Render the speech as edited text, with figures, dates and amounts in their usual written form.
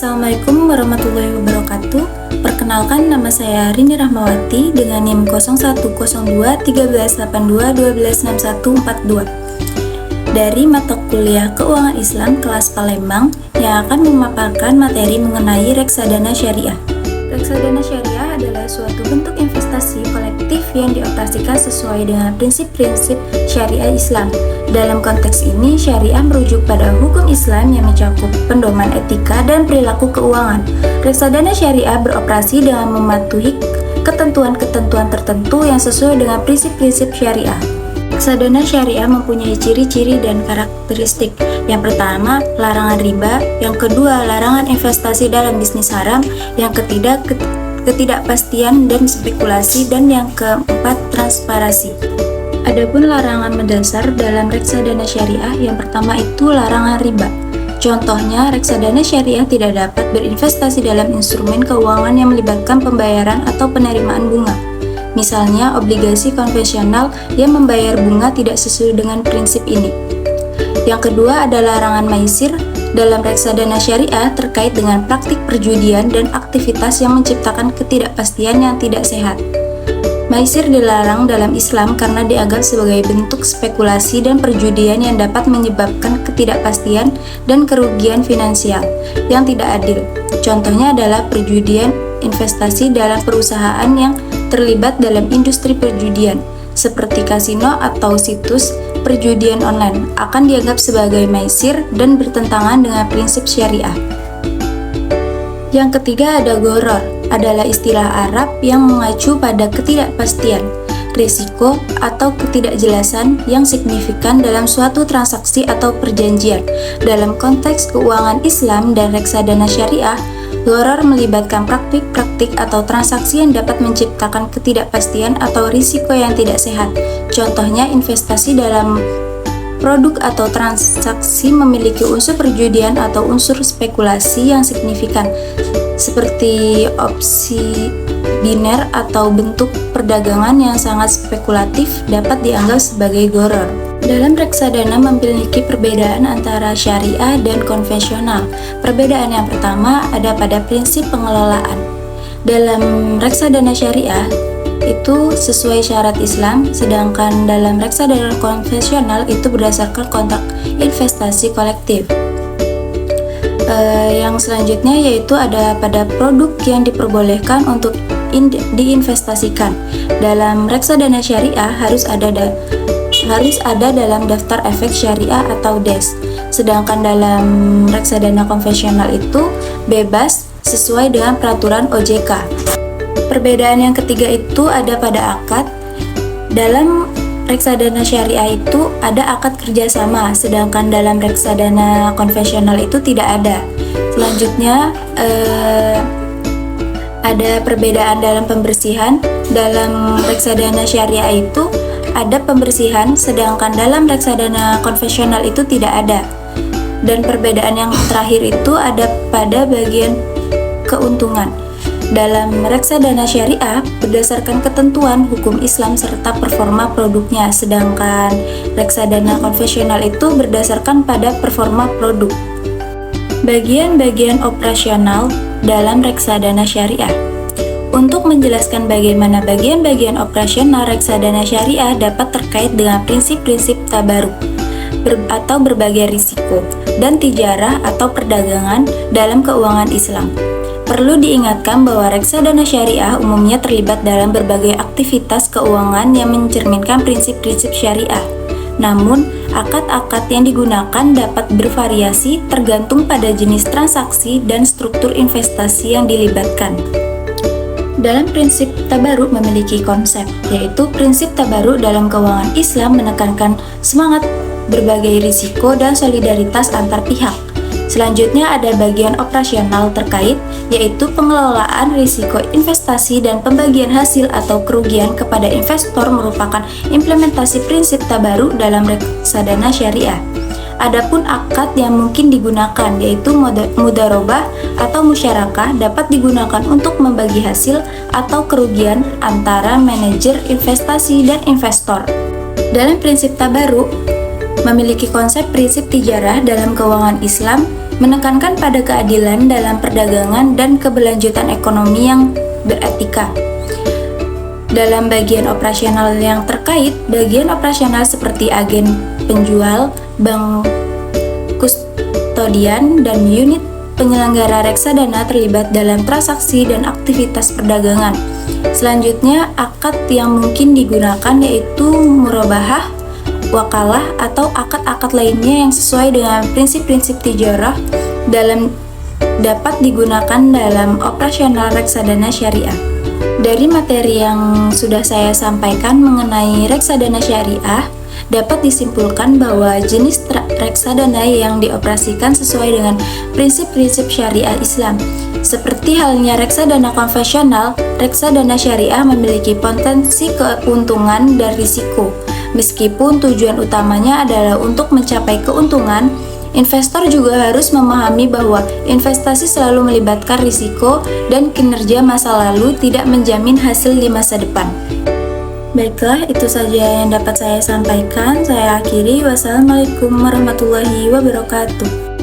Assalamualaikum warahmatullahi wabarakatuh. Perkenalkan, nama saya Rini Rahmawati dengan NIM 01021382126142 dari mata kuliah Keuangan Islam kelas Palembang yang akan memaparkan materi mengenai reksadana syariah. Reksadana syariah adalah suatu bentuk investasi kolektif yang dioperasikan sesuai dengan prinsip-prinsip syariah Islam. Dalam konteks ini, syariah merujuk pada hukum Islam yang mencakup pedoman etika dan perilaku keuangan. Reksadana syariah beroperasi dengan mematuhi ketentuan-ketentuan tertentu yang sesuai dengan prinsip-prinsip syariah. Reksadana syariah mempunyai ciri-ciri dan karakteristik. Yang pertama, larangan riba. Yang kedua, larangan investasi dalam bisnis haram. Yang ketiga, ketidakpastian dan spekulasi. Dan yang keempat, transparansi. Adapun larangan mendasar dalam reksadana syariah, yang pertama itu larangan riba. Contohnya, reksadana syariah tidak dapat berinvestasi dalam instrumen keuangan yang melibatkan pembayaran atau penerimaan bunga. Misalnya, obligasi konvensional yang membayar bunga tidak sesuai dengan prinsip ini. Yang kedua ada larangan maisir dalam reksadana syariah terkait dengan praktik perjudian dan aktivitas yang menciptakan ketidakpastian yang tidak sehat. Maisir dilarang dalam Islam karena dianggap sebagai bentuk spekulasi dan perjudian yang dapat menyebabkan ketidakpastian dan kerugian finansial yang tidak adil. Contohnya adalah perjudian investasi dalam perusahaan yang terlibat dalam industri perjudian, seperti kasino atau situs perjudian online, akan dianggap sebagai maisir dan bertentangan dengan prinsip syariah. Yang ketiga ada gharar, adalah istilah Arab yang mengacu pada ketidakpastian, risiko, atau ketidakjelasan yang signifikan dalam suatu transaksi atau perjanjian. Dalam konteks keuangan Islam dan reksadana syariah, gharar melibatkan praktik-praktik atau transaksi yang dapat menciptakan ketidakpastian atau risiko yang tidak sehat. Contohnya, investasi dalam produk atau transaksi memiliki unsur perjudian atau unsur spekulasi yang signifikan, seperti opsi biner atau bentuk perdagangan yang sangat spekulatif dapat dianggap sebagai gharar. Dalam reksadana memiliki perbedaan antara syariah dan konvensional. Perbedaan yang pertama ada pada prinsip pengelolaan. Dalam reksadana syariah itu sesuai syarat Islam, sedangkan dalam reksadana konvensional itu berdasarkan kontrak investasi kolektif. Yang selanjutnya yaitu ada pada produk yang diperbolehkan untuk diinvestasikan. Dalam reksadana syariah harus ada dalam daftar efek syariah atau DES. Sedangkan dalam reksadana konvensional itu bebas sesuai dengan peraturan OJK. Perbedaan yang ketiga itu ada pada akad. Dalam reksadana syariah itu ada akad kerjasama, sedangkan dalam reksadana konvensional itu tidak ada. Selanjutnya ada perbedaan dalam pembersihan. Dalam reksadana syariah itu ada pembersihan, sedangkan dalam reksadana konvensional itu tidak ada. Dan perbedaan yang terakhir itu ada pada bagian keuntungan. Dalam reksadana syariah berdasarkan ketentuan hukum Islam serta performa produknya, sedangkan reksadana konvensional itu berdasarkan pada performa produk. Bagian-bagian operasional dalam reksadana syariah. Untuk menjelaskan bagaimana bagian-bagian operasional reksadana syariah dapat terkait dengan prinsip-prinsip tabaruk atau berbagai risiko dan tijarah atau perdagangan dalam keuangan Islam. Perlu diingatkan bahwa reksadana syariah umumnya terlibat dalam berbagai aktivitas keuangan yang mencerminkan prinsip-prinsip syariah. Namun, akad-akad yang digunakan dapat bervariasi tergantung pada jenis transaksi dan struktur investasi yang dilibatkan. Dalam prinsip tabaruk memiliki konsep, yaitu prinsip tabaruk dalam keuangan Islam menekankan semangat berbagai risiko dan solidaritas antar pihak. Selanjutnya ada bagian operasional terkait, yaitu pengelolaan risiko investasi dan pembagian hasil atau kerugian kepada investor merupakan implementasi prinsip tabaruk dalam reksadana syariah. Adapun akad yang mungkin digunakan yaitu mudharabah atau musyarakah dapat digunakan untuk membagi hasil atau kerugian antara manajer investasi dan investor. Dalam prinsip tabaruk memiliki konsep prinsip tijarah dalam keuangan Islam menekankan pada keadilan dalam perdagangan dan keberlanjutan ekonomi yang beretika. Dalam bagian operasional yang terkait, bagian operasional seperti agen penjual, bank kustodian, dan unit penyelenggara reksadana terlibat dalam transaksi dan aktivitas perdagangan. Selanjutnya, akad yang mungkin digunakan yaitu murabahah, wakalah, atau akad-akad lainnya yang sesuai dengan prinsip-prinsip tijarah dapat digunakan dalam operasional reksadana syariah. Dari materi yang sudah saya sampaikan mengenai reksadana syariah, dapat disimpulkan bahwa jenis reksadana yang dioperasikan sesuai dengan prinsip-prinsip syariah Islam. Seperti halnya reksadana konvensional, reksadana syariah memiliki potensi keuntungan dan risiko. Meskipun tujuan utamanya adalah untuk mencapai keuntungan, investor juga harus memahami bahwa investasi selalu melibatkan risiko dan kinerja masa lalu tidak menjamin hasil di masa depan. Baiklah, itu saja yang dapat saya sampaikan. Saya akhiri. Wassalamualaikum warahmatullahi wabarakatuh.